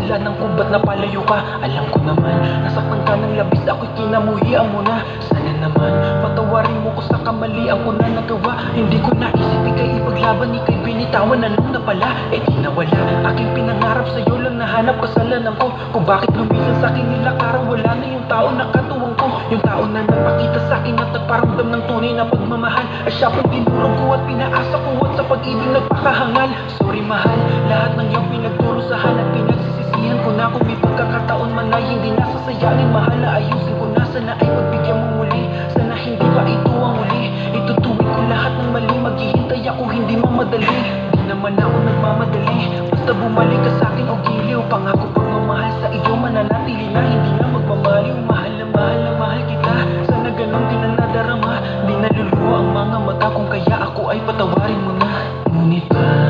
dahilan ng kung ba't napalayo ka. Alam ko naman, nasaktan ka ng labis, ako'y kinamuhian mo na. Sana naman, patawarin mo ko sa kamalian ko na nagawa. Hindi ko naisip ika'y ipaglaban, ika'y binitawan. Anong na pala, di nawala. Aking pinangarap sa'yo lang nahanap kasalanan ko. Kung bakit lumisan sa'kin nilakaran, wala na yung tao na katuwang ko. Yung tao na nagpakita sa'kin at nagparamdam ng tunay na pagmamahal. Ay siya pong tinurong ko at pinaasa ko at sa pag-ibig nagpakahangal. Sorry mahal, lahat ng iyong pinagdurusahan at pinagsisisihan ko na. Kung may pagkakataon man ay hindi nasasayanin, mahal na ayusin ko na. Sana ay pagbigyan mo muli, sana hindi pa ito ang uli. Itutuwid ko lahat ng mali, maghihintay ako hindi mamadali. Di naman ako nagmamadali, basta bumalik ka sa'kin o giliw. Pangako pagmamahal sa iyo mananatili na, hindi na magmamaliw. Mahal na mahal kita, sana ganun din na nadarama. Di naluluwa ang mga mata, kung kaya ako ay patawarin mo na. Ngunit ba